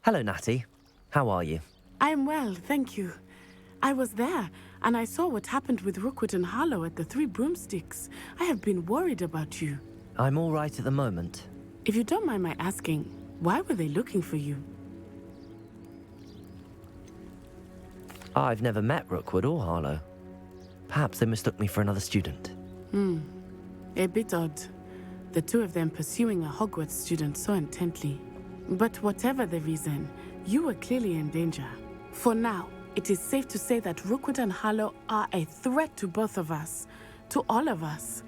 Hello, Natty. How are you? I'm well, thank you. I was there, and I saw what happened with Rookwood and Harlow at the Three Broomsticks. I have been worried about you. I'm all right at the moment. If you don't mind my asking, why were they looking for you? I've never met Rookwood or Harlow. Perhaps they mistook me for another student. A bit odd. The two of them pursuing a Hogwarts student so intently. But whatever the reason, you were clearly in danger. For now, it is safe to say that Rookwood and Harlow are a threat to both of us, to all of us.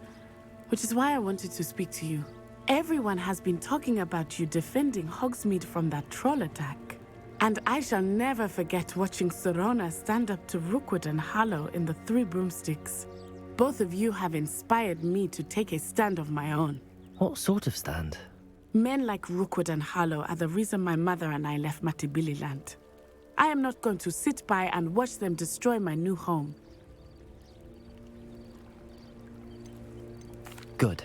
Which is why I wanted to speak to you. Everyone has been talking about you defending Hogsmeade from that troll attack. And I shall never forget watching Serona stand up to Rookwood and Harlow in the Three Broomsticks. Both of you have inspired me to take a stand of my own. What sort of stand? Men like Rookwood and Harlow are the reason my mother and I left Mattibilliland. I am not going to sit by and watch them destroy my new home. Good.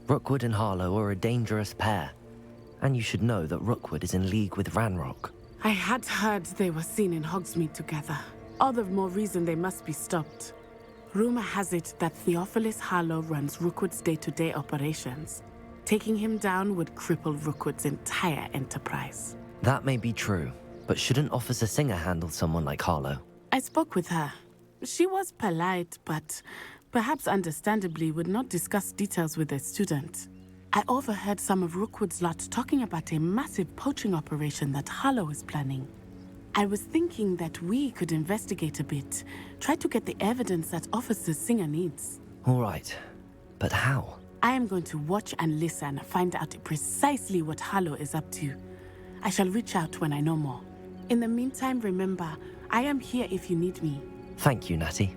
Rookwood and Harlow are a dangerous pair. And you should know that Rookwood is in league with Ranrock. I had heard they were seen in Hogsmeade together. All the more reason they must be stopped. Rumor has it that Theophilus Harlow runs Rookwood's day-to-day operations. Taking him down would cripple Rookwood's entire enterprise. That may be true, but shouldn't Officer Singer handle someone like Harlow? I spoke with her. She was polite, but perhaps understandably would not discuss details with a student. I overheard some of Rookwood's lot talking about a massive poaching operation that Harlow is planning. I was thinking that we could investigate a bit, try to get the evidence that Officer Singer needs. All right, but how? I am going to watch and listen, find out precisely what Harlow is up to. I shall reach out when I know more. In the meantime, remember, I am here if you need me. Thank you, Natty.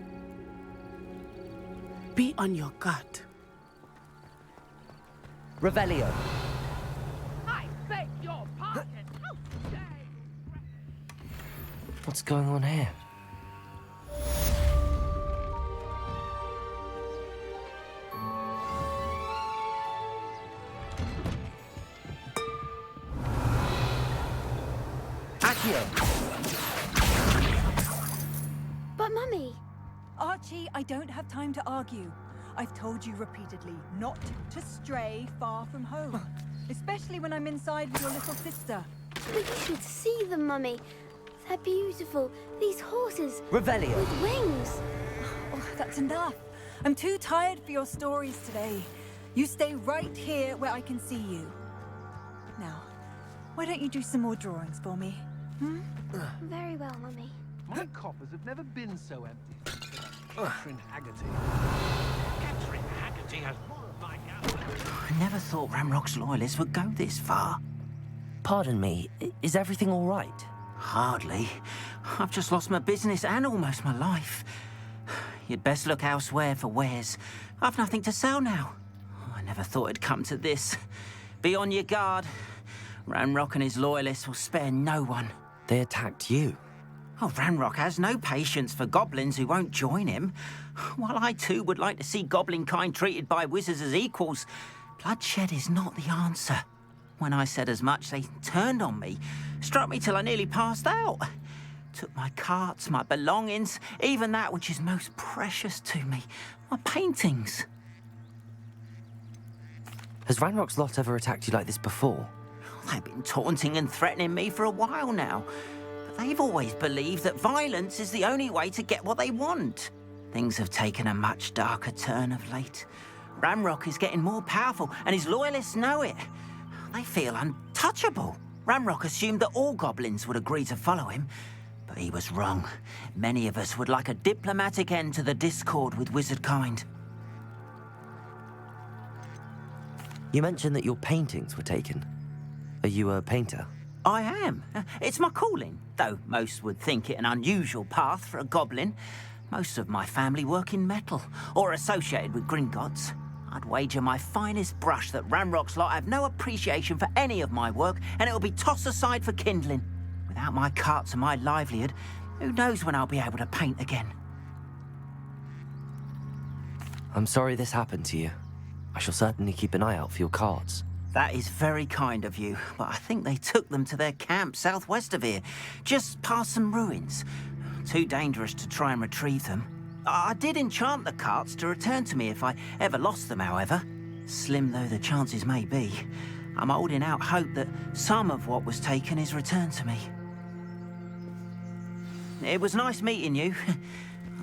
Be on your guard. Revelio. I beg your pardon. What's going on here? But Mummy! Archie, I don't have time to argue. I've told you repeatedly not to stray far from home. Especially when I'm inside with your little sister. But you should see them, Mummy. They're beautiful. These horses. Revelio. With wings. Oh, that's enough. I'm too tired for your stories today. You stay right here where I can see you. Now, why don't you do some more drawings for me? Very well, Mummy. My coffers have never been so empty since Catherine Haggerty. Catherine Haggerty has more of my I never thought Ranrock's loyalists would go this far. Pardon me, is everything all right? Hardly. I've just lost my business and almost my life. You'd best look elsewhere for wares. I've nothing to sell now. I never thought it'd come to this. Be on your guard. Ranrock and his loyalists will spare no one. They attacked you. Oh, Ranrock has no patience for goblins who won't join him. While I too would like to see goblin kind treated by wizards as equals, bloodshed is not the answer. When I said as much, they turned on me, struck me till I nearly passed out. Took my carts, my belongings, even that which is most precious to me, my paintings. Has Ranrock's lot ever attacked you like this before? They've been taunting and threatening me for a while now. But they've always believed that violence is the only way to get what they want. Things have taken a much darker turn of late. Ranrock is getting more powerful, and his loyalists know it. They feel untouchable. Ranrock assumed that all goblins would agree to follow him, but he was wrong. Many of us would like a diplomatic end to the discord with wizard kind. You mentioned that your paintings were taken. Are you a painter? I am. It's my calling, though most would think it an unusual path for a goblin. Most of my family work in metal, or associated with Gringotts. I'd wager my finest brush that Ranrock's lot have no appreciation for any of my work, and it'll be tossed aside for kindling. Without my carts and my livelihood, who knows when I'll be able to paint again? I'm sorry this happened to you. I shall certainly keep an eye out for your cards. That is very kind of you, but I think they took them to their camp southwest of here, just past some ruins. Too dangerous to try and retrieve them. I did enchant the carts to return to me if I ever lost them, however. Slim though the chances may be, I'm holding out hope that some of what was taken is returned to me. It was nice meeting you.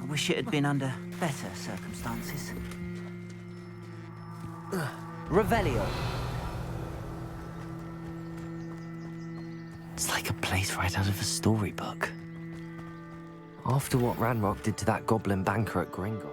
I wish it had been under better circumstances. Revelio. It's like a place right out of a storybook. After what Ranrock did to that goblin banker at Gryffindor.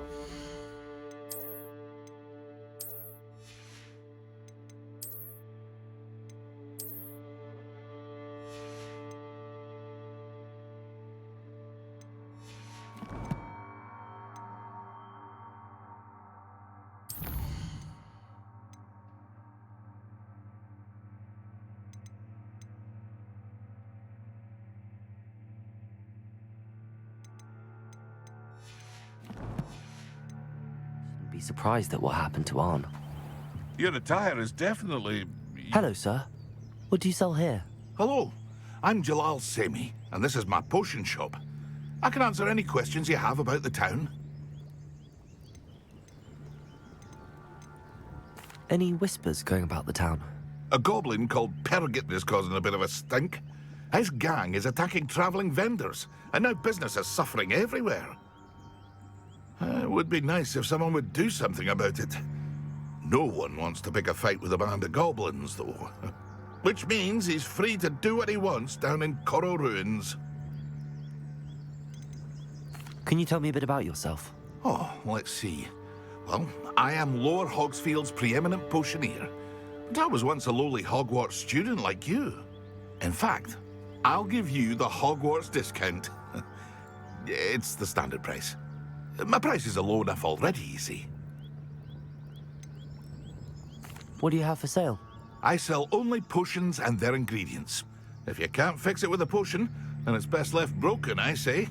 Be surprised at what happened to Arn. Your attire is definitely... Hello, sir. What do you sell here? Hello, I'm Jalal Semi, and this is my potion shop. I can answer any questions you have about the town. Any whispers going about the town? A goblin called Pergit is causing a bit of a stink. His gang is attacking traveling vendors, and now business is suffering everywhere. It would be nice if someone would do something about it. No one wants to pick a fight with a band of goblins, though. Which means he's free to do what he wants down in Coral Ruins. Can you tell me a bit about yourself? Oh, let's see. Well, I am Lower Hogsfield's preeminent potioneer. But I was once a lowly Hogwarts student like you. In fact, I'll give you the Hogwarts discount. It's the standard price. My prices are low enough already, you see. What do you have for sale? I sell only potions and their ingredients. If you can't fix it with a potion, then it's best left broken, I say.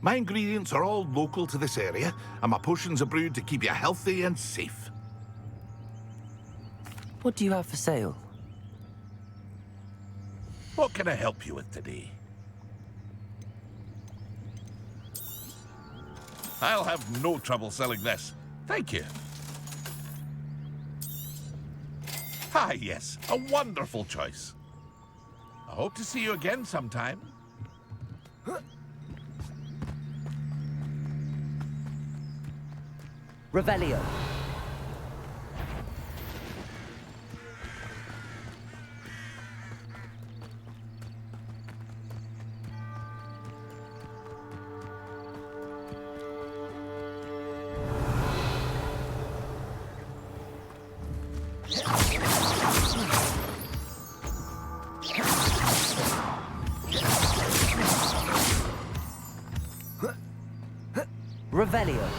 My ingredients are all local to this area, and my potions are brewed to keep you healthy and safe. What do you have for sale? What can I help you with today? I'll have no trouble selling this. Thank you. Ah, yes, a wonderful choice. I hope to see you again sometime. Revelio. Revelio.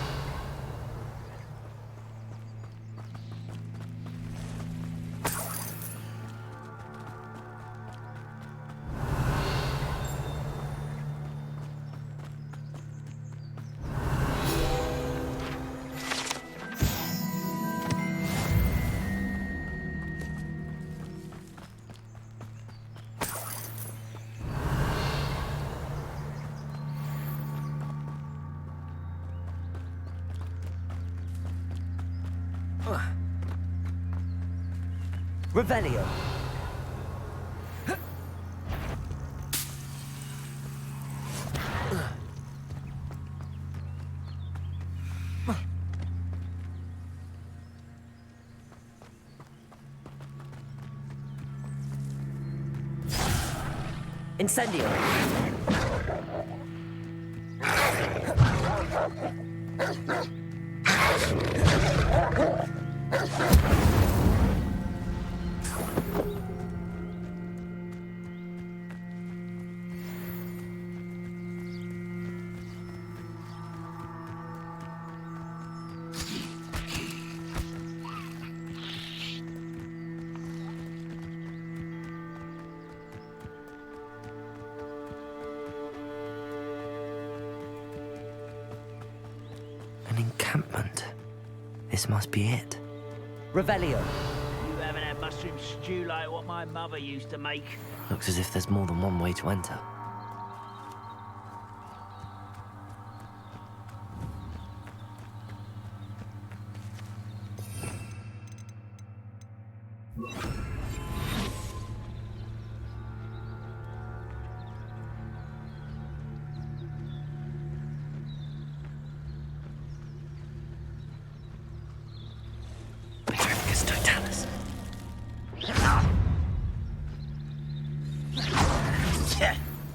Revelio. Incendio. An encampment. This must be it. Revelio. You haven't had mushroom stew like what my mother used to make. Looks as if there's more than one way to enter.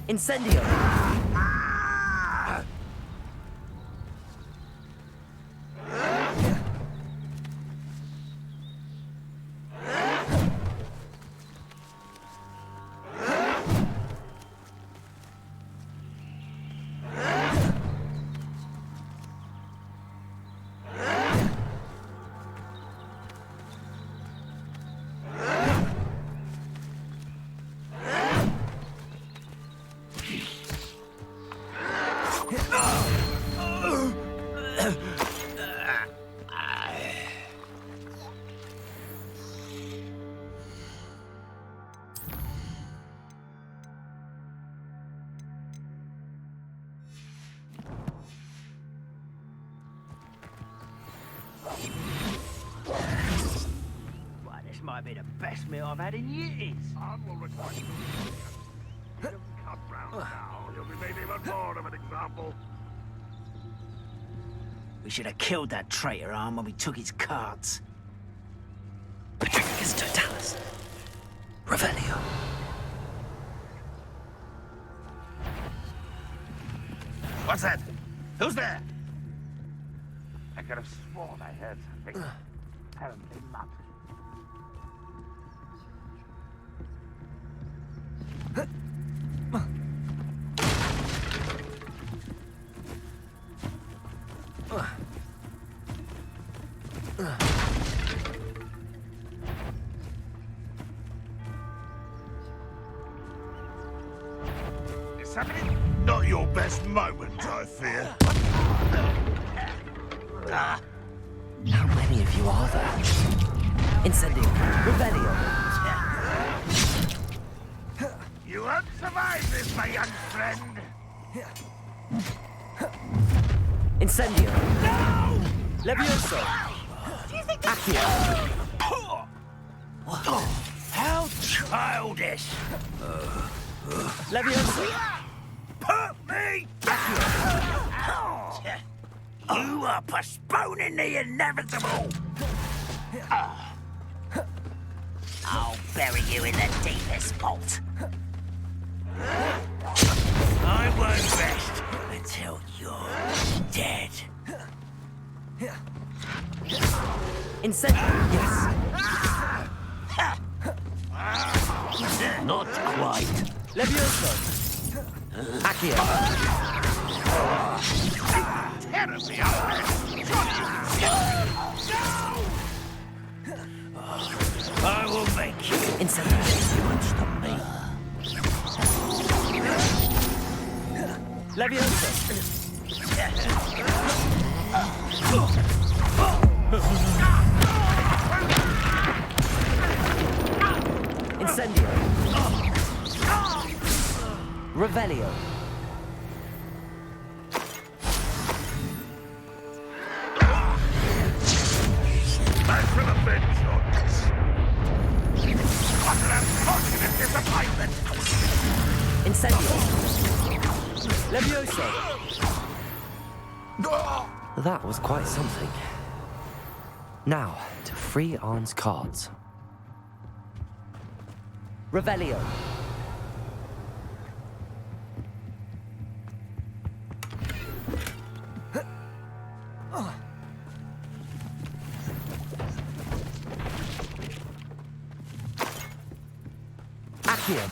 Incendio! Right, this might be the best meal I've had in years. Will require you. He doesn't cut round now. He'll be made even more of an example. We should have killed that traitor arm when we took his cards. Patricius Totalis. Revelio. What's that? Who's there? I could have sworn I heard something. Apparently not. Is happening? Not your best moment, I fear. How many of you are there? Incendio. Revelio. You won't survive this, my young friend. Incendio. No! Levioso. Accio. How childish! Levioso. Put me down! You are postponing the inevitable! I'll bury you in the deepest vault. I won't rest until you're dead. Incendio. Yes. Not quite. Levioso. Accio. Terribly I will make you. Incendio. You won't stop me. Levioso. Incendio. Revelio. Back for the bench, Hogwarts. What an unfortunate disappointment! Incendio. Levioso. That was quite something. Now, to free Arn's cards. Revelio. Accio.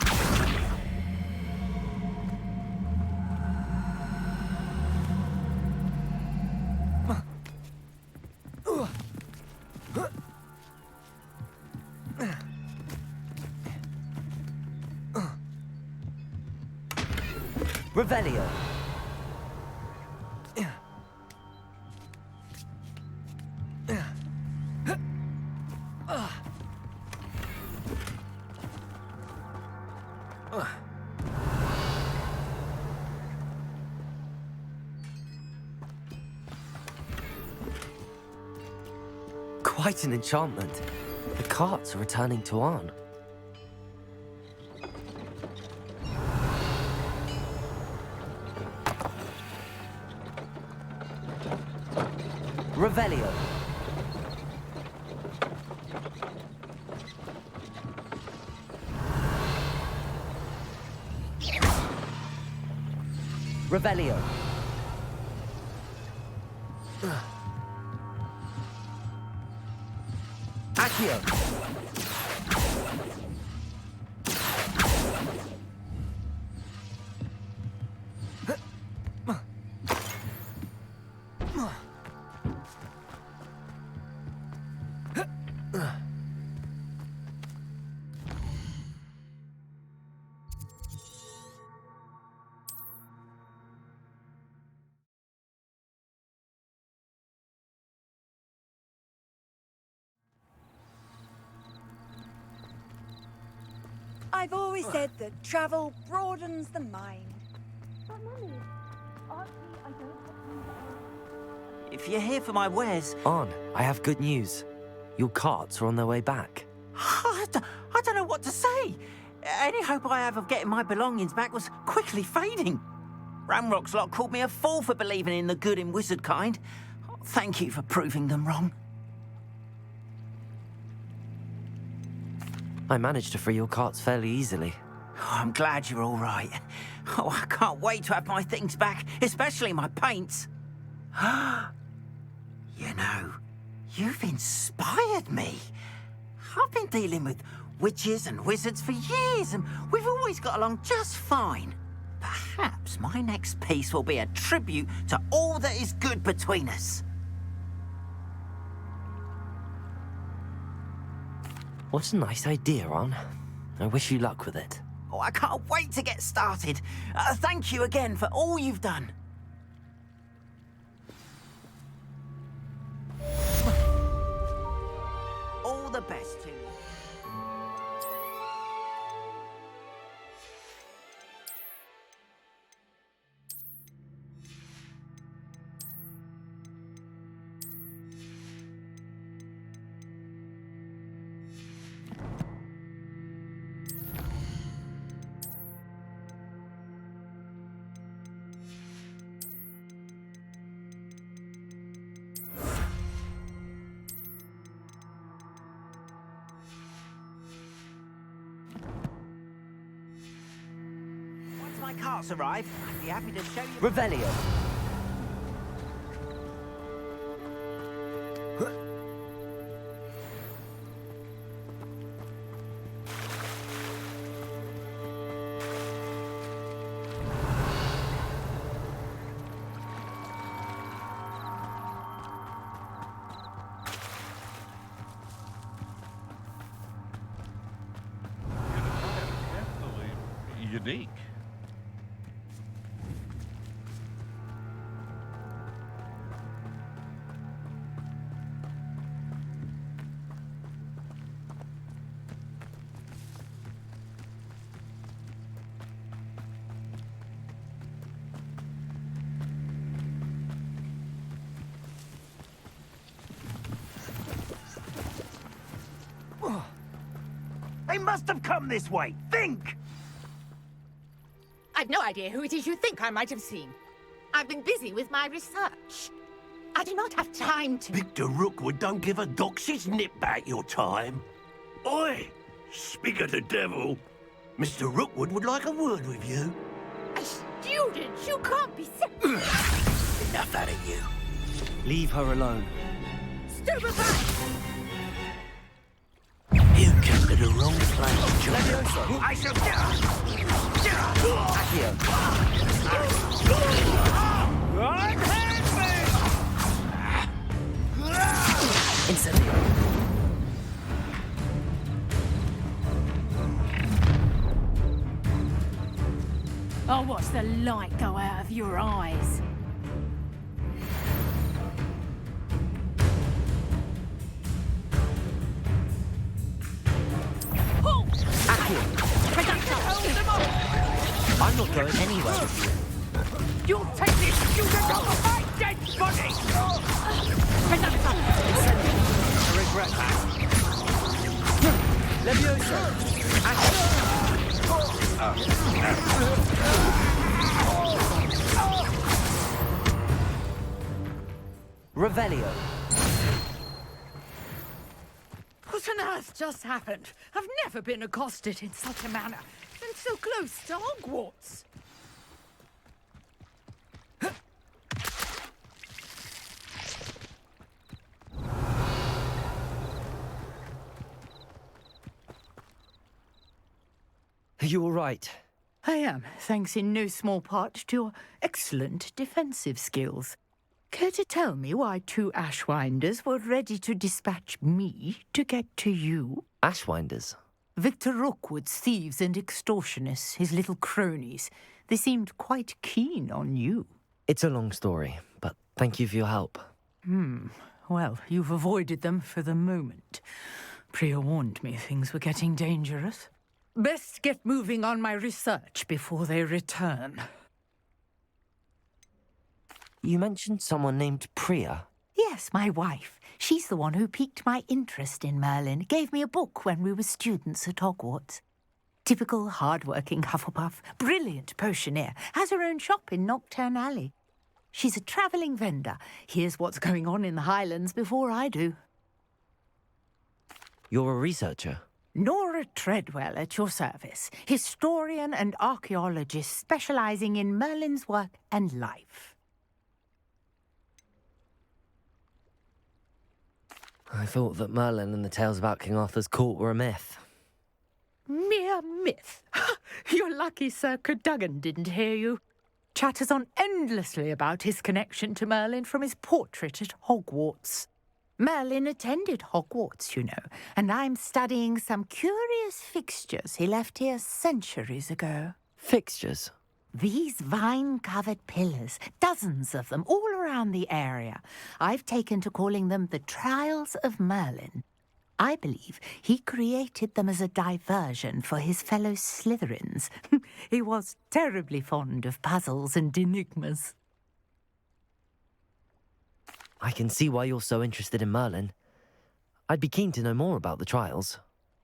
Revelio. quite an enchantment. The carts are returning to Arn. Revelio. Revelio. Accio. I've always said that travel broadens the mind. But Mummy, aren't we? I don't have If you're here for my wares, Arn, I have good news. Your carts are on their way back. I don't know what to say. Any hope I have of getting my belongings back was quickly fading. Ramrock's lot called me a fool for believing in the good in wizard kind. Thank you for proving them wrong. I managed to free your carts fairly easily. Oh, I'm glad you're all right. Oh, I can't wait to have my things back, especially my paints. You know, you've inspired me. I've been dealing with witches and wizards for years, and we've always got along just fine. Perhaps my next piece will be a tribute to all that is good between us. What a nice idea, Arn. I wish you luck with it. Oh, I can't wait to get started. Thank you again for all you've done. All the best to you. Once my carts arrive, I'd be happy to show you... Revelio. Definitely unique. They must have come this way. Think! I've no idea who it is you think I might have seen. I've been busy with my research. I do not have time to... Victor Rookwood don't give a doxy's nip back your time. Oi! Speak of the devil. Mr. Rookwood would like a word with you. A student? You can't be... Enough out of you. Leave her alone. Stupefy! You came to the wrong place, John. I shall... Accio. Incendio. I'll watch the light go out of your eyes. I'm not going anywhere with you. You'll take this student off of my dead body! Incendio. I regret Revelio. What on earth just happened? I've never been accosted in such a manner, and so close to Hogwarts. Are you all right? I am, thanks in no small part to your excellent defensive skills. Care to tell me why 2 Ashwinders were ready to dispatch me to get to you? Ashwinders? Victor Rookwood's thieves and extortionists, his little cronies. They seemed quite keen on you. It's a long story, but thank you for your help. Well, you've avoided them for the moment. Priya warned me things were getting dangerous. Best get moving on my research before they return. You mentioned someone named Priya. Yes, my wife. She's the one who piqued my interest in Merlin. Gave me a book when we were students at Hogwarts. Typical hard-working Hufflepuff, brilliant potioneer, has her own shop in Knockturn Alley. She's a travelling vendor. Hears what's going on in the Highlands before I do. You're a researcher? Nora Treadwell at your service, historian and archaeologist specialising in Merlin's work and life. I thought that Merlin and the tales about King Arthur's court were a myth. Mere myth. You're lucky Sir Cadogan didn't hear you. Chatters on endlessly about his connection to Merlin from his portrait at Hogwarts. Merlin attended Hogwarts, you know, and I'm studying some curious fixtures he left here centuries ago. Fixtures? These vine-covered pillars, dozens of them, all around the area. I've taken to calling them the Trials of Merlin. I believe he created them as a diversion for his fellow Slytherins. He was terribly fond of puzzles and enigmas. I can see why you're so interested in Merlin. I'd be keen to know more about the trials.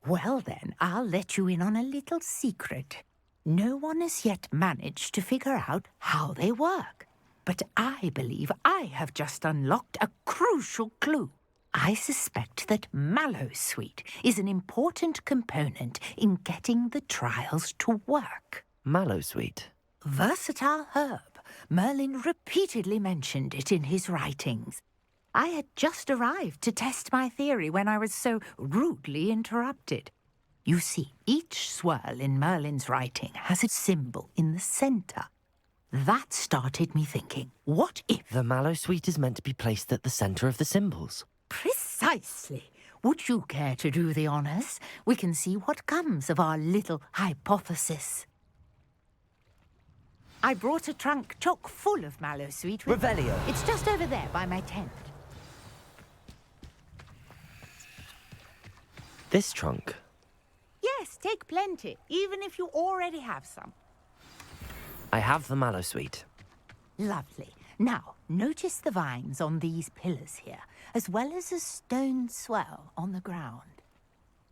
Well then, I'll let you in on a little secret. No one has yet managed to figure out how they work. But I believe I have just unlocked a crucial clue. I suspect that Mallowsweet is an important component in getting the trials to work. Mallowsweet? Versatile herb. Merlin repeatedly mentioned it in his writings. I had just arrived to test my theory when I was so rudely interrupted. You see, each swirl in Merlin's writing has a symbol in the centre. That started me thinking, what if... The Mallowsweet is meant to be placed at the centre of the symbols. Precisely. Would you care to do the honours? We can see what comes of our little hypothesis. I brought a trunk chock full of Mallowsweet. Revelio. It's just over there by my tent. This trunk? Yes, take plenty, even if you already have some. I have the Mallowsweet. Lovely. Now, notice the vines on these pillars here, as well as a stone swell on the ground.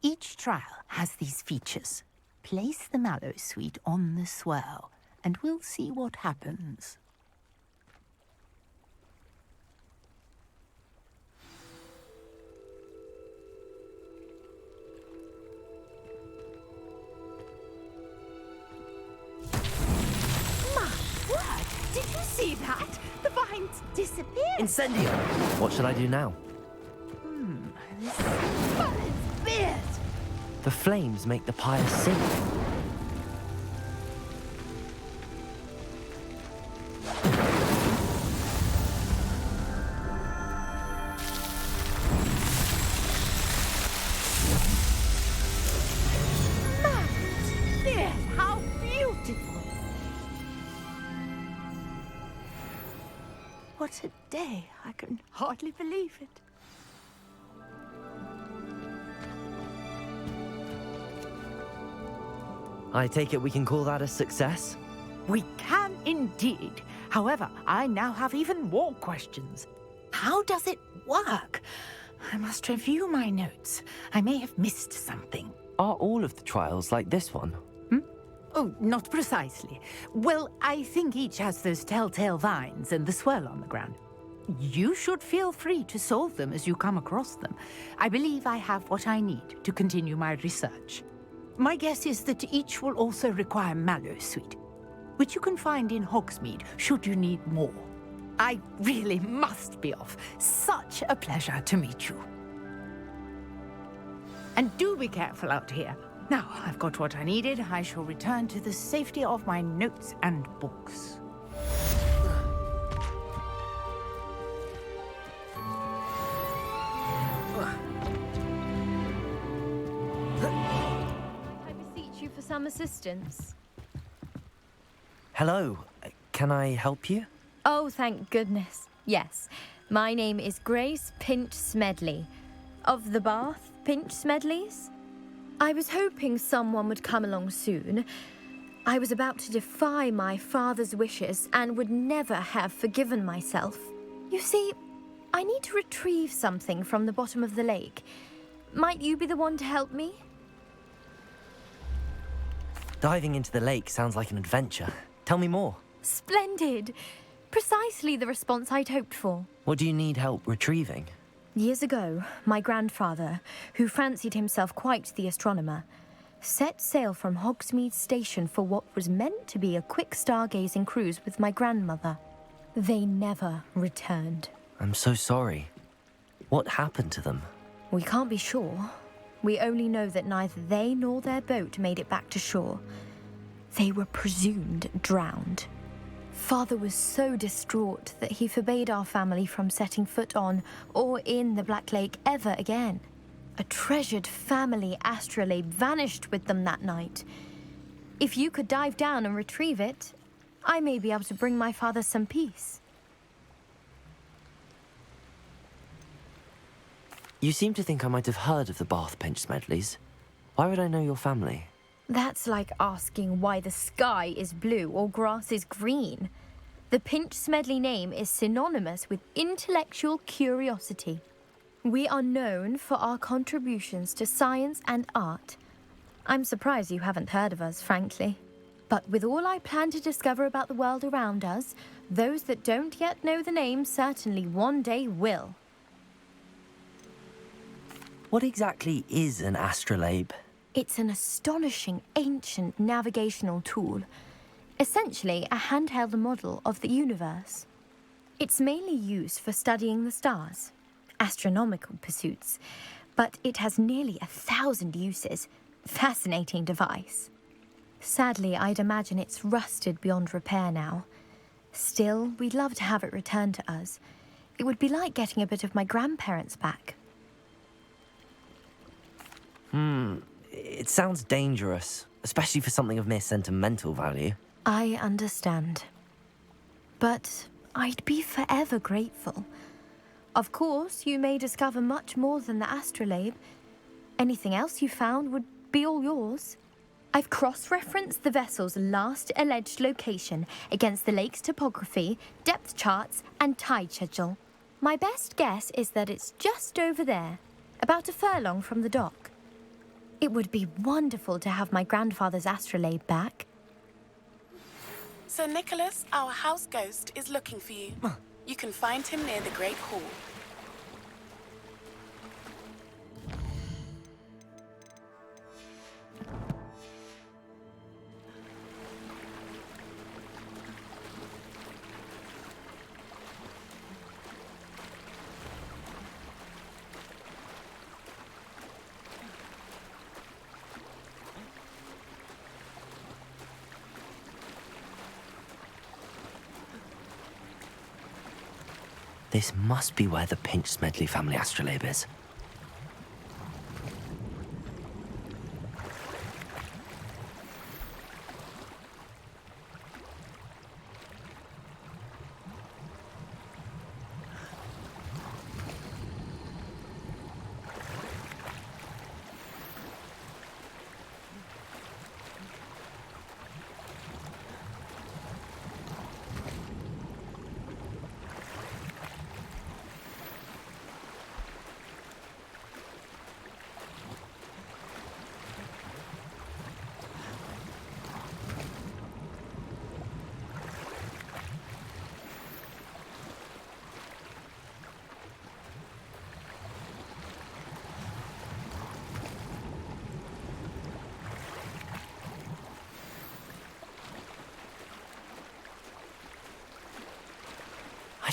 Each trial has these features. Place the Mallowsweet on the swell, and we'll see what happens. My word! Did you see that? The vines disappeared. Incendio! What should I do now? This fun is weird. The flames make the pyre sing. How beautiful! What a day! I can hardly believe it. I take it we can call that a success? We can indeed. However, I now have even more questions. How does it work? I must review my notes. I may have missed something. Are all of the trials like this one? Oh, not precisely. Well, I think each has those telltale vines and the swirl on the ground. You should feel free to solve them as you come across them. I believe I have what I need to continue my research. My guess is that each will also require mallowsweet, which you can find in Hogsmeade should you need more. I really must be off. Such a pleasure to meet you. And do be careful out here. Now I've got what I needed, I shall return to the safety of my notes and books. I beseech you for some assistance. Hello, can I help you? Oh, thank goodness. Yes, my name is Grace Pinch Smedley, of the Bath Pinch Smedleys. I was hoping someone would come along soon. I was about to defy my father's wishes and would never have forgiven myself. You see, I need to retrieve something from the bottom of the lake. Might you be the one to help me? Diving into the lake sounds like an adventure. Tell me more. Splendid! Precisely the response I'd hoped for. What do you need help retrieving? Years ago, my grandfather, who fancied himself quite the astronomer, set sail from Hogsmeade Station for what was meant to be a quick stargazing cruise with my grandmother. They never returned. I'm so sorry. What happened to them? We can't be sure. We only know that neither they nor their boat made it back to shore. They were presumed drowned. Father was so distraught that he forbade our family from setting foot on or in the Black Lake ever again. A treasured family astrolabe vanished with them that night. If you could dive down and retrieve it, I may be able to bring my father some peace. You seem to think I might have heard of the Bath Pinch Smedleys. Why would I know your family? That's like asking why the sky is blue or grass is green. The Pinch Smedley name is synonymous with intellectual curiosity. We are known for our contributions to science and art. I'm surprised you haven't heard of us, frankly. But with all I plan to discover about the world around us, those that don't yet know the name certainly one day will. What exactly is an astrolabe? It's an astonishing ancient navigational tool. Essentially, a handheld model of the universe. It's mainly used for studying the stars, astronomical pursuits, but it has nearly 1,000 uses. Fascinating device. Sadly, I'd imagine it's rusted beyond repair now. Still, we'd love to have it returned to us. It would be like getting a bit of my grandparents back. It sounds dangerous, especially for something of mere sentimental value. I understand. But I'd be forever grateful. Of course, you may discover much more than the astrolabe. Anything else you found would be all yours. I've cross-referenced the vessel's last alleged location against the lake's topography, depth charts, and tide schedule. My best guess is that it's just over there, about a furlong from the dock. It would be wonderful to have my grandfather's astrolabe back. Sir Nicholas, our house ghost, is looking for you. You can find him near the Great Hall. This must be where the Pinch Smedley family astrolabe is.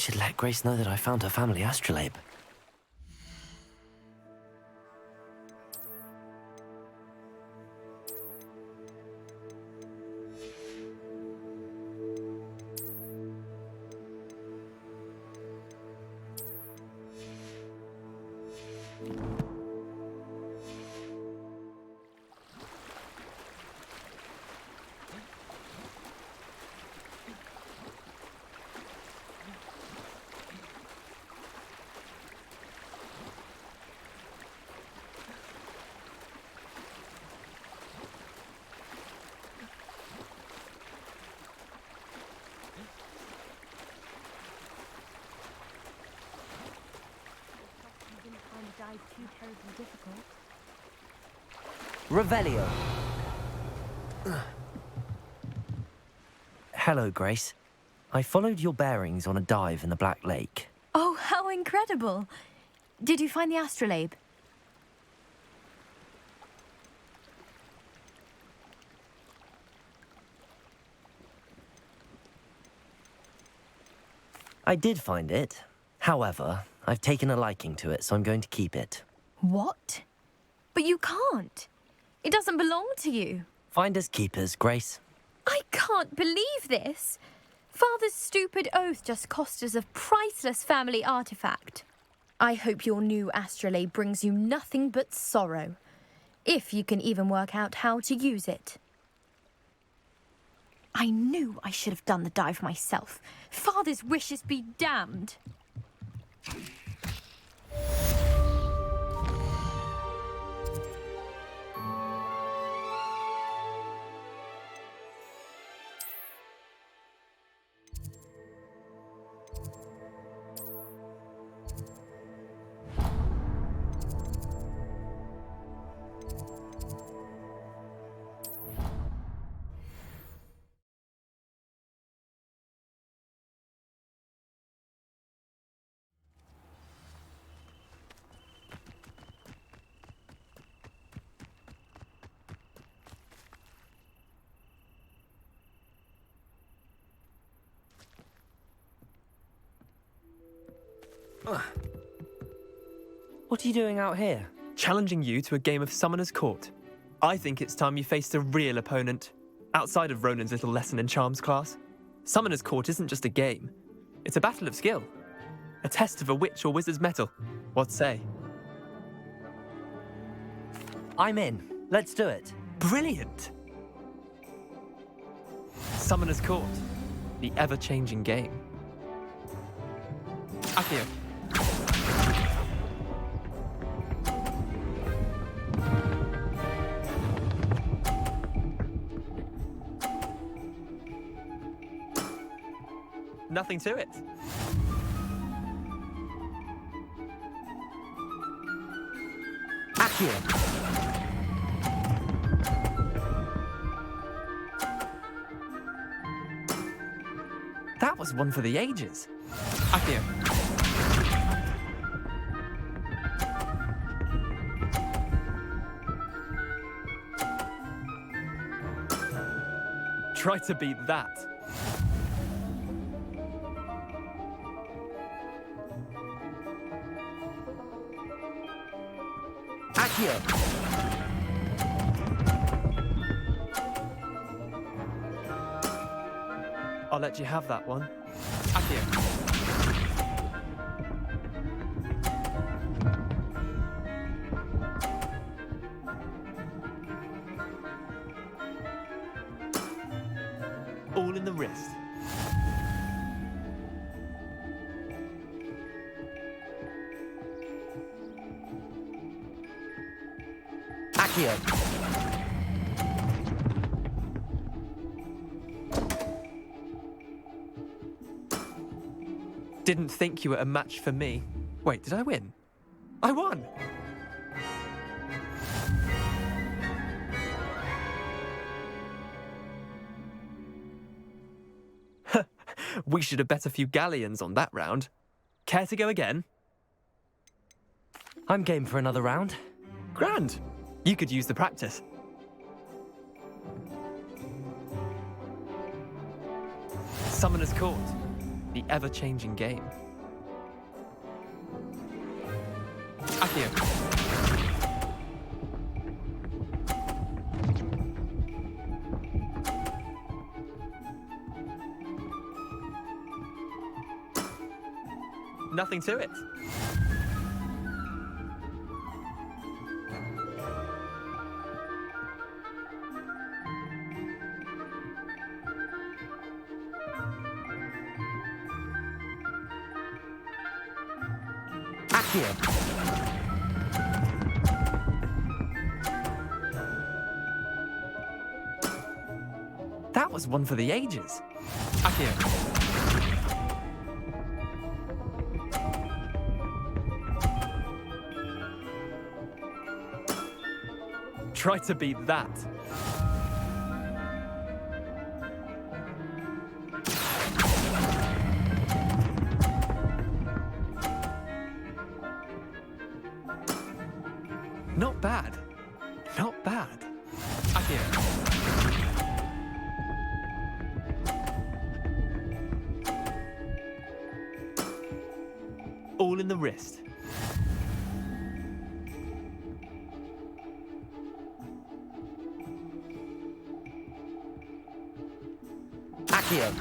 should let Grace know that I found her family astrolabe. Too terribly difficult. Revelio. Hello, Grace. I followed your bearings on a dive in the Black Lake. Oh, how incredible! Did you find the astrolabe? I did find it. However, I've taken a liking to it, so I'm going to keep it. What? But you can't. It doesn't belong to you. Finders keepers, Grace. I can't believe this. Father's stupid oath just cost us a priceless family artifact. I hope your new astrolabe brings you nothing but sorrow, if you can even work out how to use it. I knew I should have done the dive myself. Father's wishes be damned. What are you doing out here? Challenging you to a game of Summoner's Court. I think it's time you faced a real opponent, outside of Ronan's little lesson in charms class. Summoner's Court isn't just a game. It's a battle of skill. A test of a witch or wizard's mettle. What say? I'm in. Let's do it. Brilliant! Summoner's Court. The ever-changing game. Accio. Nothing to it. Accio. That was one for the ages. Accio. Try to beat that. Accio. I'll let you have that one. Accio. All in the wrist. Accio. Didn't think you were a match for me. Wait, did I win? I won! We should have bet a few galleons on that round. Care to go again? I'm game for another round. Grand. You could use the practice. Summoner's Court. The ever-changing game. Accio. Nothing to it. Accio. That was one for the ages. Accio. Try to beat that. Not bad. Not bad. Accio. All in the wrist. Accio.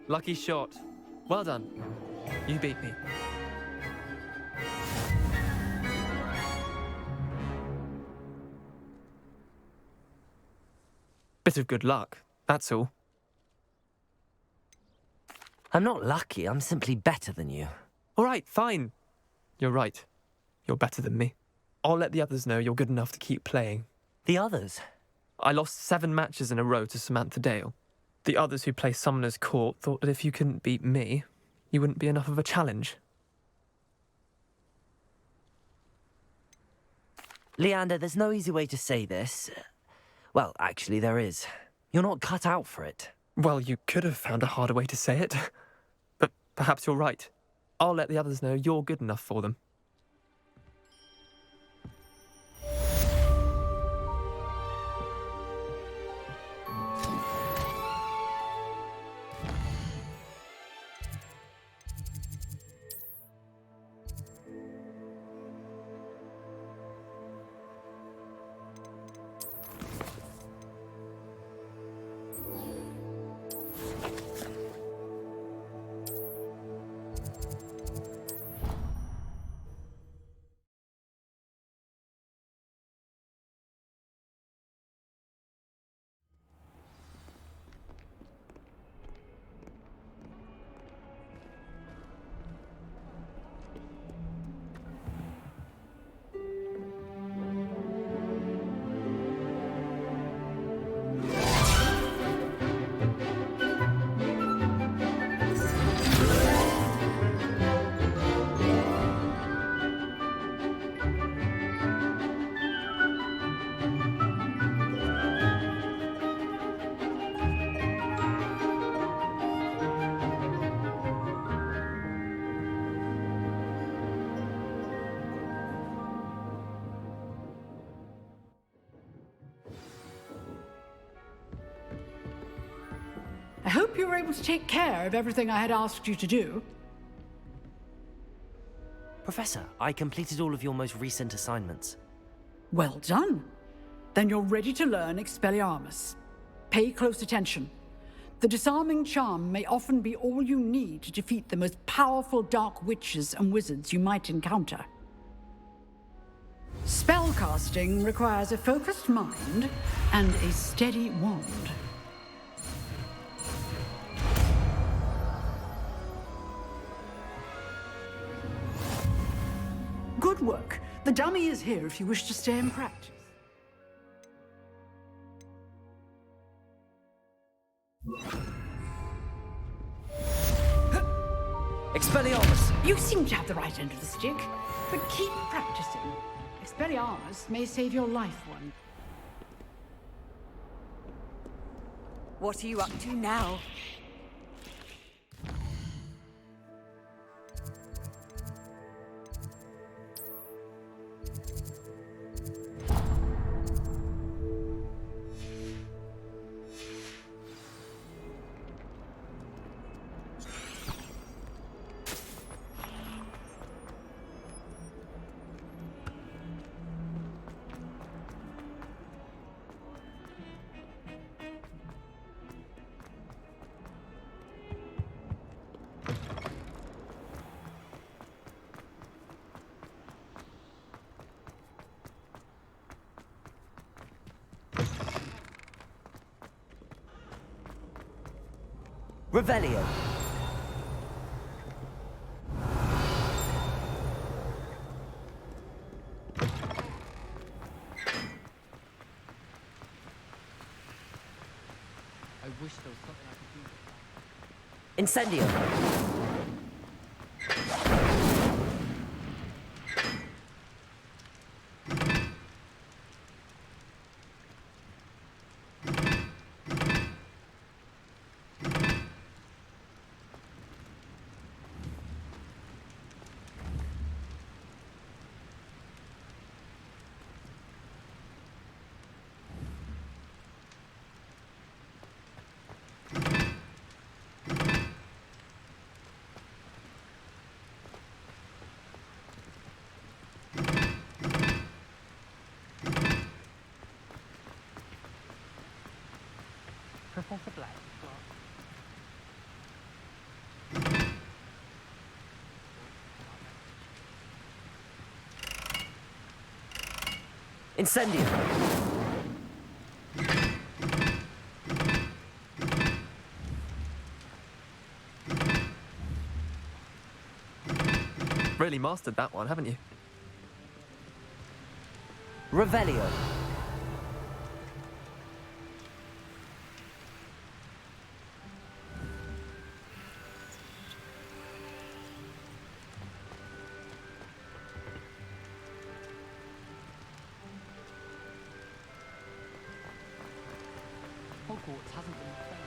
Lucky shot. Well done. You beat me. Bit of good luck, that's all. I'm not lucky, I'm simply better than you. All right, fine. You're right. You're better than me. I'll let the others know you're good enough to keep playing. The others? I lost 7 matches in a row to Samantha Dale. The others who play Summoner's Court thought that if you couldn't beat me, you wouldn't be enough of a challenge. Leander, there's no easy way to say this. Well, actually, there is. You're not cut out for it. Well, you could have found a harder way to say it. But perhaps you're right. I'll let the others know you're good enough for them. I hope you were able to take care of everything I had asked you to do. Professor, I completed all of your most recent assignments. Well done. Then you're ready to learn Expelliarmus. Pay close attention. The disarming charm may often be all you need to defeat the most powerful dark witches and wizards you might encounter. Spellcasting requires a focused mind and a steady wand. Good work. The dummy is here if you wish to stay in practice. Expelliarmus! You seem to have the right end of the stick, but keep practicing. Expelliarmus may save your life one. What are you up to now? Revelio. I wish there was something I could do. Incendio. Professor Black. Incendio. Really mastered that one, haven't you? Revelio. Hogwarts hasn't been found.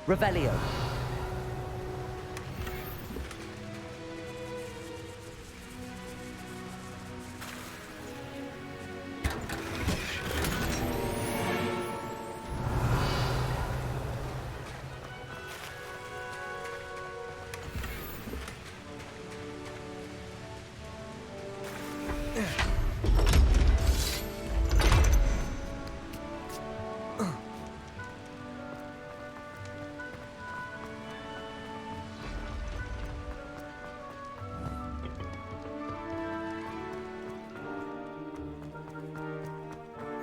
Revelio.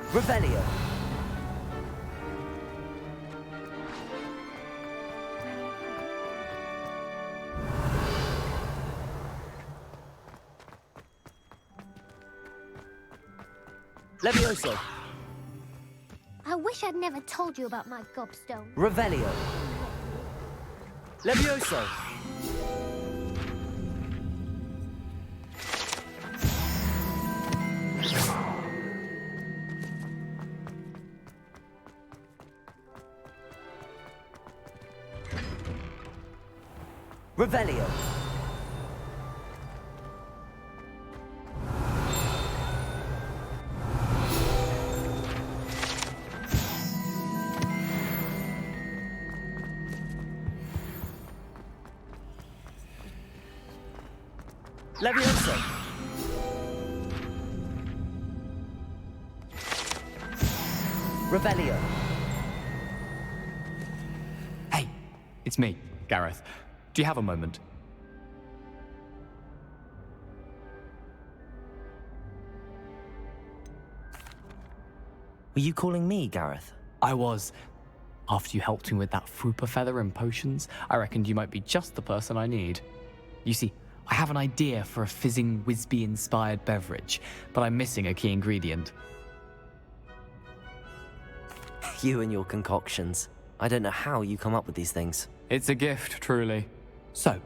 Revelio. Levioso. I wish I'd never told you about my gobstone. Revelio. Levioso. Revelio. Levioso. Revelio. Hey, it's me, Gareth. Do you have a moment? Were you calling me, Gareth? I was. After you helped me with that Fupa feather and potions, I reckoned you might be just the person I need. You see, I have an idea for a fizzing Whizbee-inspired beverage, but I'm missing a key ingredient. You and your concoctions. I don't know how you come up with these things. It's a gift, truly. So,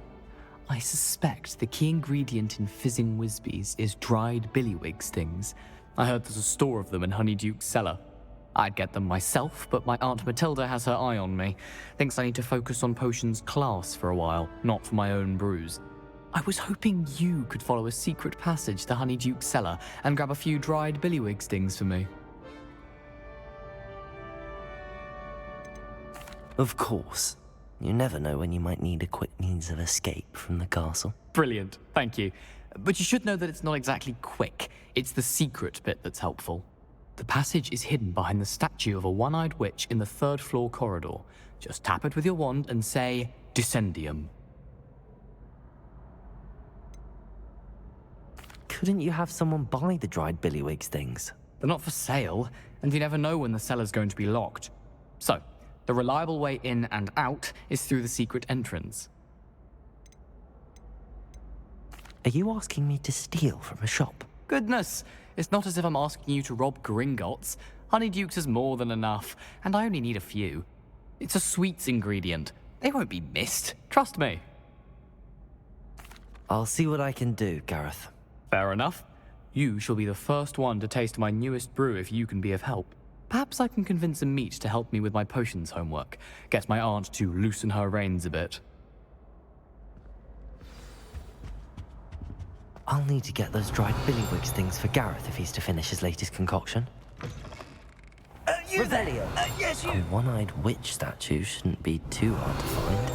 I suspect the key ingredient in fizzing Whizbees is dried billywig stings. I heard there's a store of them in Honeyduke's cellar. I'd get them myself, but my Aunt Matilda has her eye on me. Thinks I need to focus on potions class for a while, not for my own brews. I was hoping you could follow a secret passage to Honeyduke's cellar and grab a few dried billywig stings for me. Of course. You never know when you might need a quick means of escape from the castle. Brilliant, thank you. But you should know that it's not exactly quick. It's the secret bit that's helpful. The passage is hidden behind the statue of a one-eyed witch in the third-floor corridor. Just tap it with your wand and say, Descendium. Couldn't you have someone buy the dried billywig's things? They're not for sale, and you never know when the cellar's going to be locked. So, the reliable way in and out is through the secret entrance. Are you asking me to steal from a shop? Goodness, it's not as if I'm asking you to rob Gringotts. Honeydukes is more than enough, and I only need a few. It's a sweets ingredient. They won't be missed, trust me. I'll see what I can do, Gareth. Fair enough. You shall be the first one to taste my newest brew if you can be of help. Perhaps I can convince a meat to help me with my potions homework. Get my aunt to loosen her reins a bit. I'll need to get those dried billywig's things for Gareth if he's to finish his latest concoction. Revelio. Yes, you. A one-eyed witch statue shouldn't be too hard to find.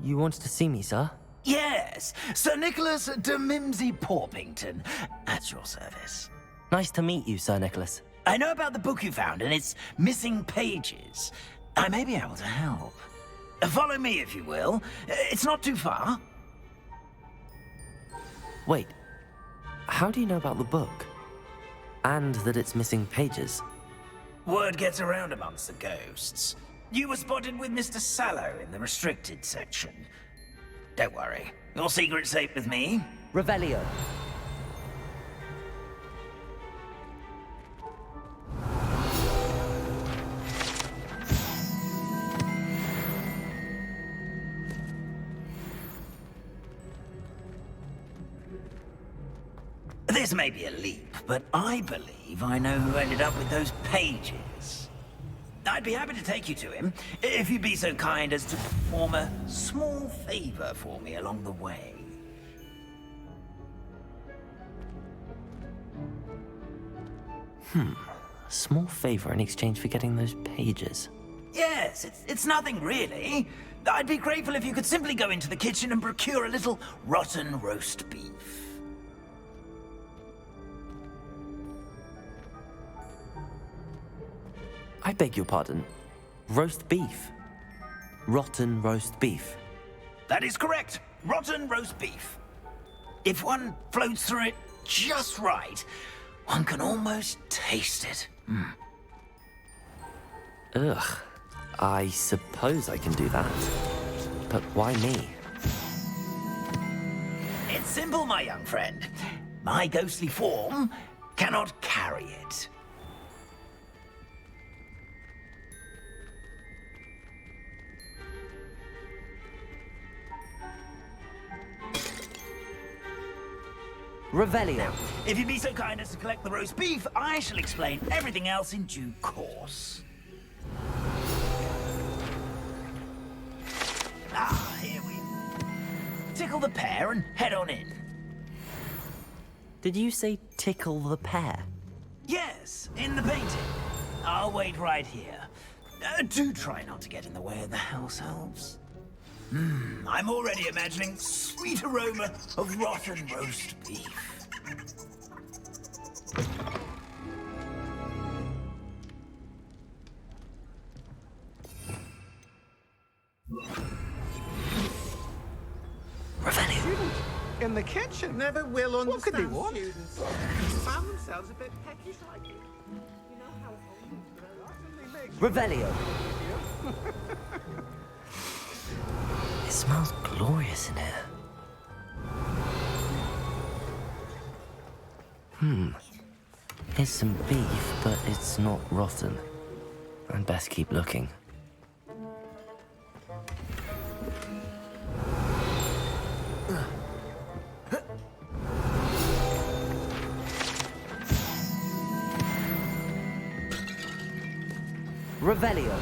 You wanted to see me, sir? Yes, Sir Nicholas de Mimsy Porpington, at your service. Nice to meet you, Sir Nicholas. I know about the book you found and its missing pages. I may be able to help. Follow me, if you will. It's not too far. Wait, how do you know about the book? And that it's missing pages? Word gets around amongst the ghosts. You were spotted with Mr. Sallow in the restricted section. Don't worry, your secret's safe with me. Revelio. This may be a leap, but I believe I know who ended up with those pages. I'd be happy to take you to him, if you'd be so kind as to perform a small favor for me along the way. A small favor in exchange for getting those pages. Yes, it's nothing really. I'd be grateful if you could simply go into the kitchen and procure a little rotten roast beef. I beg your pardon. Roast beef. Rotten roast beef. That is correct. Rotten roast beef. If one floats through it just right, one can almost taste it. Ugh. I suppose I can do that. But why me? It's simple, my young friend. My ghostly form cannot carry it. Revelio. Now, if you'd be so kind as to collect the roast beef, I shall explain everything else in due course. Here we are. Tickle the pear and head on in. Did you say tickle the pear? Yes, in the painting. I'll wait right here. Do try not to get in the way of the house elves. I'm already imagining sweet aroma of rotten roast beef. Revelio. In the kitchen. Never will understand What could they want? students. Found themselves a bit peckish like you. You know how Revelio. It smells glorious in here. It's some beef, but it's not rotten. I'd best keep looking. Revelio.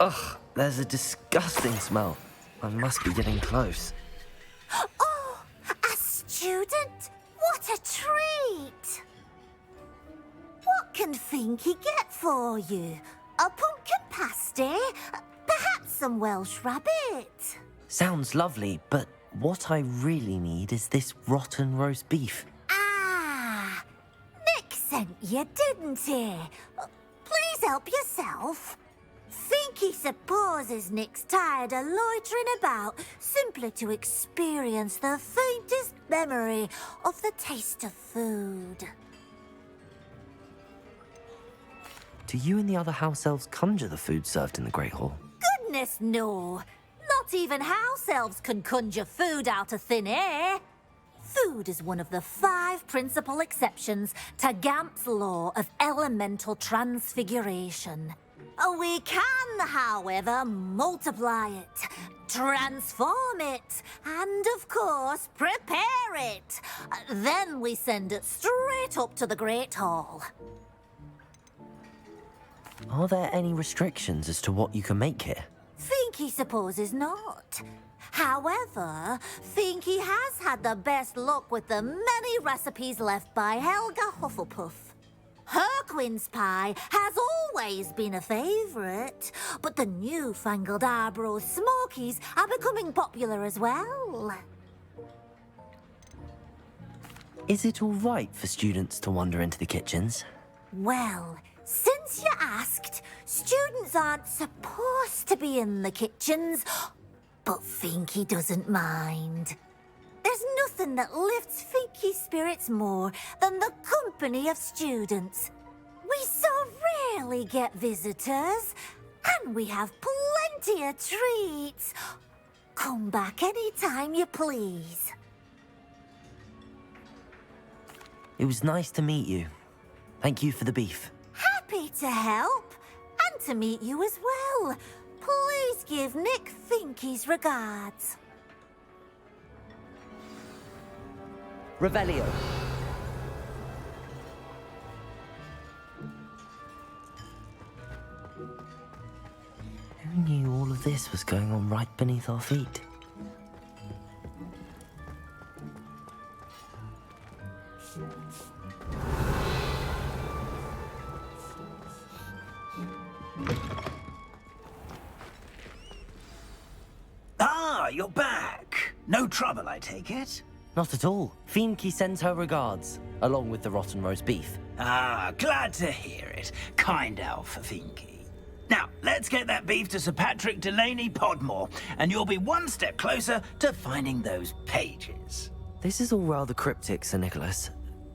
Ugh, there's a disgusting smell. I must be getting close. Oh, a student? What a treat! What can Finky get for you? A pumpkin pasty? Perhaps some Welsh rabbit? Sounds lovely, but what I really need is this rotten roast beef. Ah, Nick sent you, didn't he? Please help yourself. Finky supposes Nick's tired of loitering about simply to experience the faintest memory of the taste of food. Do you and the other house elves conjure the food served in the Great Hall? Goodness, no. Not even house elves can conjure food out of thin air. Food is one of the 5 principal exceptions to Gamp's law of elemental transfiguration. We can, however, multiply it, transform it, and, of course, prepare it. Then we send it straight up to the Great Hall. Are there any restrictions as to what you can make here? Finky supposes not. However, Finky has had the best luck with the many recipes left by Helga Hufflepuff. Her quince pie has always been a favourite, but the newfangled Arbroath Smokies are becoming popular as well. Is it all right for students to wander into the kitchens? Well, since you asked, students aren't supposed to be in the kitchens, but Finky doesn't mind. There's nothing that lifts Finky's spirits more than the company of students. We so rarely get visitors, and we have plenty of treats. Come back any time you please. It was nice to meet you. Thank you for the beef. Happy to help, and to meet you as well. Please give Nick Finky's regards. Revelio. Who knew all of this was going on right beneath our feet? Ah, you're back. No trouble, I take it? Not at all. Finky sends her regards, along with the rotten roast beef. Ah, glad to hear it. Kind elf, Finky. Now, let's get that beef to Sir Patrick Delaney Podmore, and you'll be one step closer to finding those pages. This is all rather cryptic, Sir Nicholas.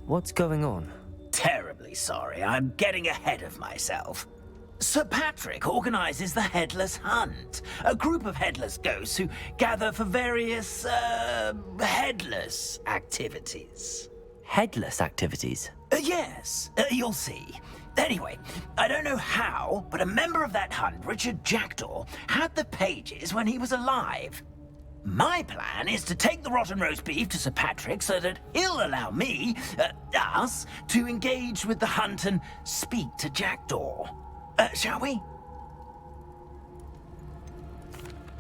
What's going on? Terribly sorry, I'm getting ahead of myself. Sir Patrick organizes the Headless Hunt, a group of headless ghosts who gather for various, headless activities. Headless activities? Yes, you'll see. Anyway, I don't know how, but a member of that hunt, Richard Jackdaw, had the pages when he was alive. My plan is to take the rotten roast beef to Sir Patrick so that he'll allow me, us, to engage with the hunt and speak to Jackdaw. Shall we?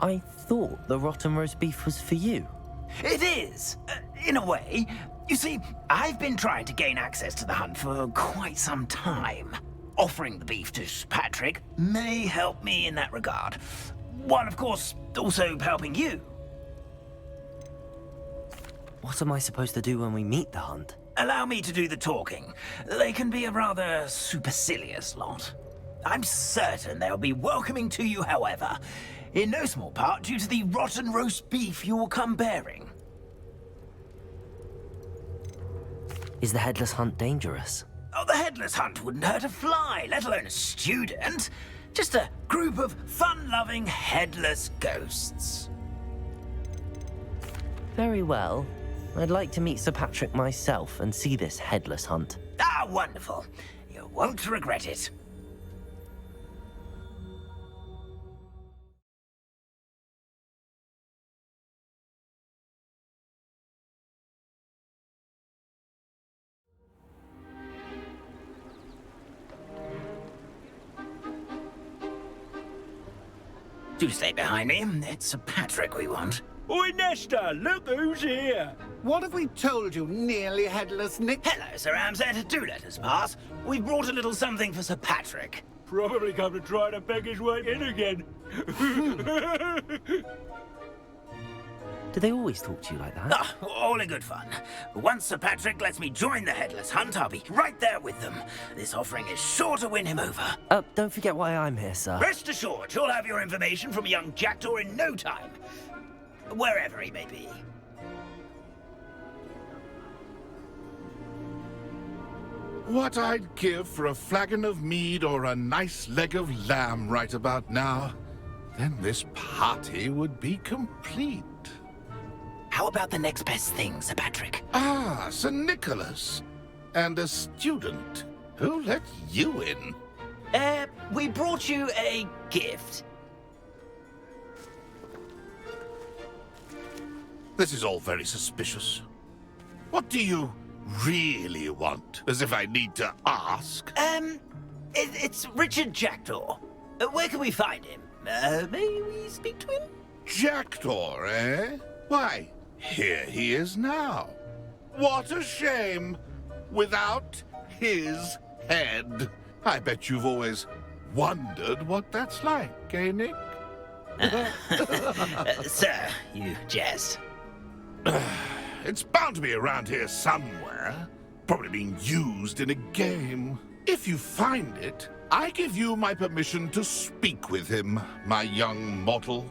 I thought the rotten roast beef was for you. It is, in a way. You see, I've been trying to gain access to the hunt for quite some time. Offering the beef to Patrick may help me in that regard. While, of course, also helping you. What am I supposed to do when we meet the hunt? Allow me to do the talking. They can be a rather supercilious lot. I'm certain they'll be welcoming to you, however, in no small part due to the rotten roast beef you will come bearing. Is the Headless Hunt dangerous? Oh, the Headless Hunt wouldn't hurt a fly, let alone a student. Just a group of fun-loving headless ghosts. Very well. I'd like to meet Sir Patrick myself and see this Headless Hunt. Ah, wonderful. You won't regret it. Do stay behind me. It's Sir Patrick we want. Oi, Nesta, look who's here. What have we told you, nearly headless Nick? Hello, Sir Ramsay. Do let us pass. We've brought a little something for Sir Patrick. Probably come to try to beg his way in again. Do they always talk to you like that? Ah, all in good fun. Once Sir Patrick lets me join the Headless Hunt, I'll be right there with them. This offering is sure to win him over. Don't forget why I'm here, sir. Rest assured, you'll have your information from young Jackdaw in no time. Wherever he may be. What I'd give for a flagon of mead or a nice leg of lamb right about now. Then this party would be complete. How about the next best thing, Sir Patrick? Ah, Sir Nicholas. And a student. Who let you in? We brought you a gift. This is all very suspicious. What do you really want? As if I need to ask. It's Richard Jackdaw. Where can we find him? May we speak to him? Jackdaw, eh? Why, here he is now. What a shame. Without his head. I bet you've always wondered what that's like, eh, Nick? Sir, you jest. It's bound to be around here somewhere. Probably being used in a game. If you find it, I give you my permission to speak with him, my young mortal.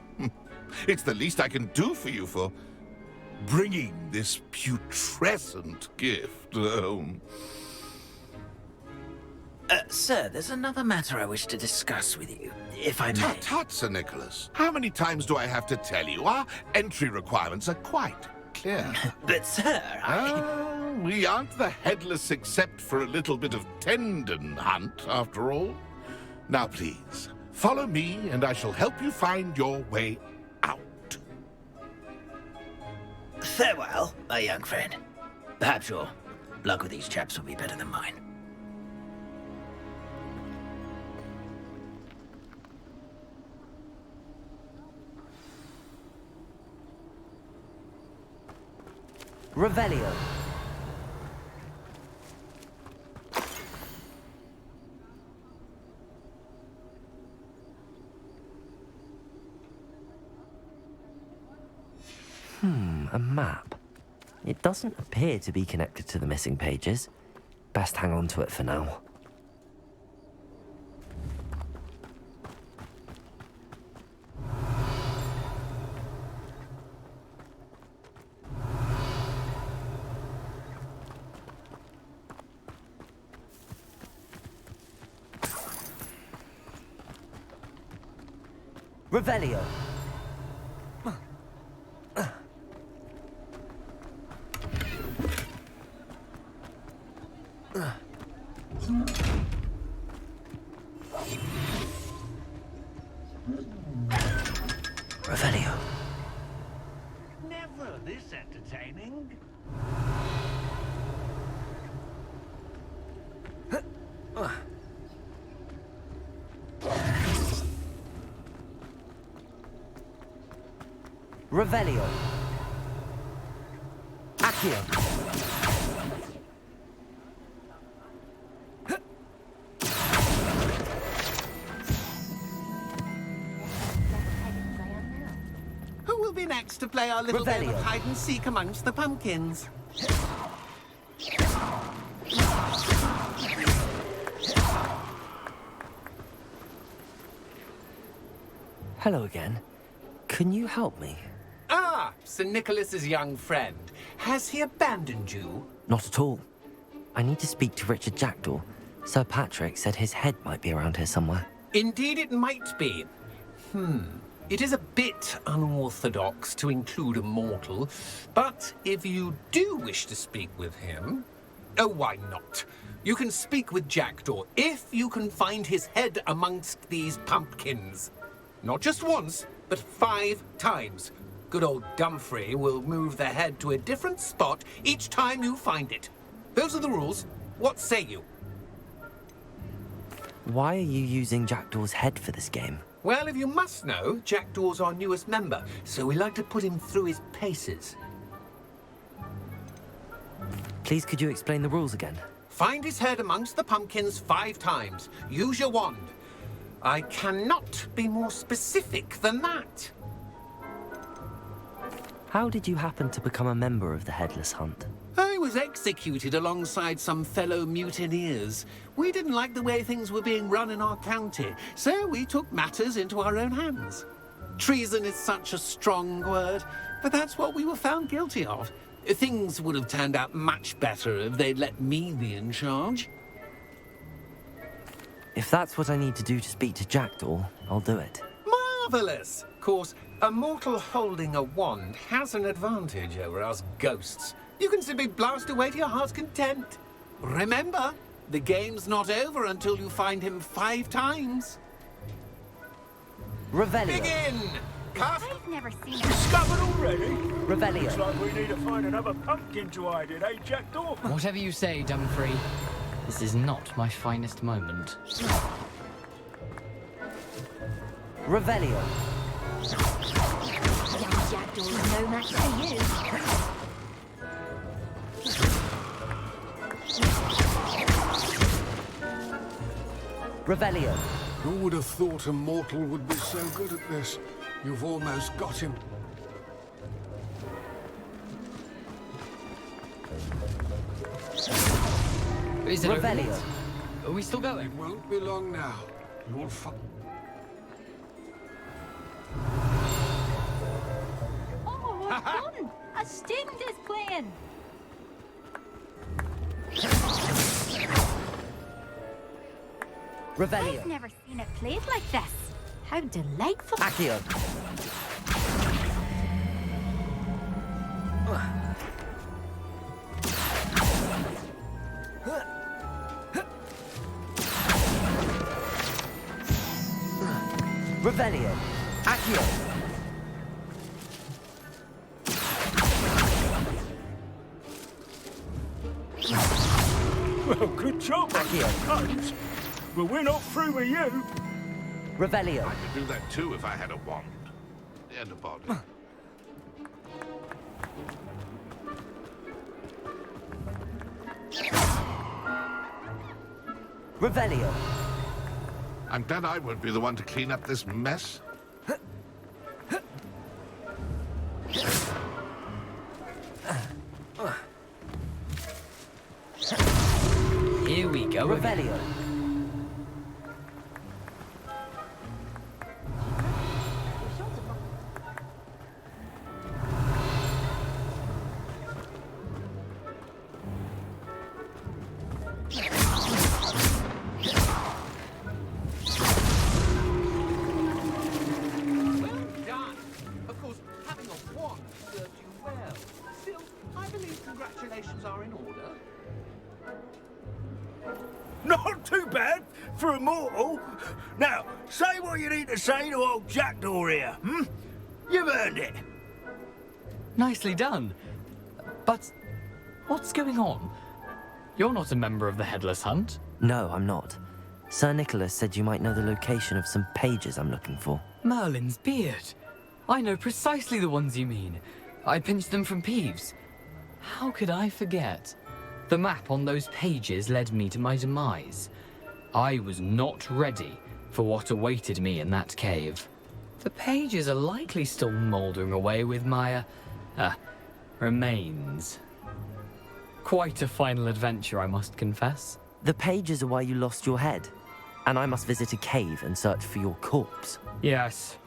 It's the least I can do for you for bringing this putrescent gift home. Sir, there's another matter I wish to discuss with you, if I may. Tut, tut, Sir Nicholas. How many times do I have to tell you? Our entry requirements are quite clear. But, sir, we aren't the headless except for a little bit of tendon hunt, after all. Now, please, follow me, and I shall help you find your way out. Farewell, my young friend. Perhaps your luck with these chaps will be better than mine. Revelio. A map. It doesn't appear to be connected to the missing pages. Best hang on to it for now. Revelio. Revelio. Never this entertaining. Revelio. Accio. Who will be next to play our little game of Revelio. hide and seek amongst the pumpkins? Hello again. Can you help me? Ah, Sir Nicholas's young friend. Has he abandoned you? Not at all. I need to speak to Richard Jackdaw. Sir Patrick said his head might be around here somewhere. Indeed it might be. It is a bit unorthodox to include a mortal, but if you do wish to speak with him... Oh, why not? You can speak with Jackdaw if you can find his head amongst these pumpkins. Not just once, but 5 times. Good old Dumfrey will move the head to a different spot each time you find it. Those are the rules. What say you? Why are you using Jackdaw's head for this game? Well, if you must know, Jackdaw's our newest member, so we like to put him through his paces. Please, could you explain the rules again? Find his head amongst the pumpkins 5 times. Use your wand. I cannot be more specific than that. How did you happen to become a member of the Headless Hunt? I was executed alongside some fellow mutineers. We didn't like the way things were being run in our county, so we took matters into our own hands. Treason is such a strong word, but that's what we were found guilty of. Things would have turned out much better if they'd let me be in charge. If that's what I need to do to speak to Jackdaw, I'll do it. Marvellous! Of course, a mortal holding a wand has an advantage over us ghosts. You can simply blast away to your heart's content. Remember, the game's not over until you find him 5 times. Revelio. Begin! Cast... I've never seen it. Discovered already? Revelio. Looks like we need to find another pumpkin to hide in, eh, Jackdaw? Whatever you say, Dumfrey. This is not my finest moment. Revelio. Young Jackdaw's no match for you. Revelio. Who would have thought a mortal would be so good at this? You've almost got him. Is it Revelio. over? Are we still going? It won't be long now. You'll find... Oh, well done! A student is playing! Revelio. I've never seen it played like this. How delightful. Accio. Revelio. Accio. Well, good job, Accio. But we're not through with you. Revelio. I could do that too if I had a wand. And a body. Revelio. I'm glad I won't be the one to clean up this mess. Here we go. Revelio. Congratulations are in order. Not too bad for a mortal. Now, say what you need to say to old Jackdaw here, hmm? You've earned it. Nicely done. But what's going on? You're not a member of the Headless Hunt. No, I'm not. Sir Nicholas said you might know the location of some pages I'm looking for. Merlin's beard. I know precisely the ones you mean. I pinched them from Peeves. How could I forget? The map on those pages led me to my demise. I was not ready for what awaited me in that cave. The pages are likely still mouldering away with my, remains. Quite a final adventure, I must confess. The pages are why you lost your head, and I must visit a cave and search for your corpse. Yes.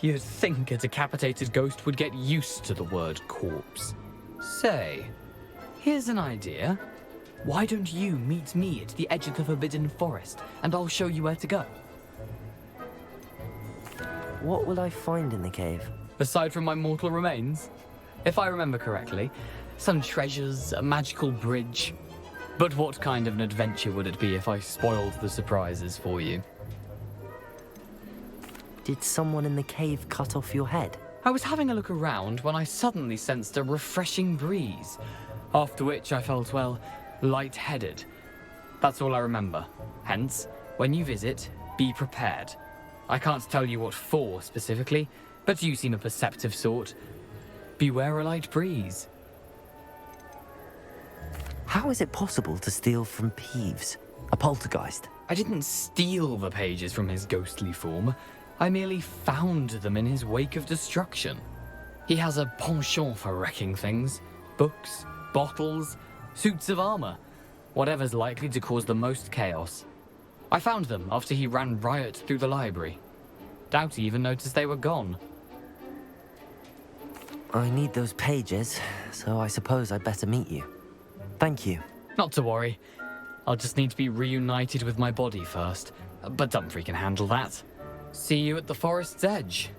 You'd think a decapitated ghost would get used to the word corpse. Say, here's an idea. Why don't you meet me at the edge of the Forbidden Forest, and I'll show you where to go? What will I find in the cave? Aside from my mortal remains? If I remember correctly, some treasures, a magical bridge. But what kind of an adventure would it be if I spoiled the surprises for you? Did someone in the cave cut off your head? I was having a look around when I suddenly sensed a refreshing breeze, after which I felt, well, lightheaded. That's all I remember. Hence, when you visit, be prepared. I can't tell you what for specifically, but you seem a perceptive sort. Beware a light breeze. How is it possible to steal from Peeves, a poltergeist? I didn't steal the pages from his ghostly form. I merely found them in his wake of destruction. He has a penchant for wrecking things. Books, bottles, suits of armor. Whatever's likely to cause the most chaos. I found them after he ran riot through the library. Doubt he even noticed they were gone. I need those pages, so I suppose I'd better meet you. Thank you. Not to worry. I'll just need to be reunited with my body first. But Dumfries can handle that. See you at the forest's edge.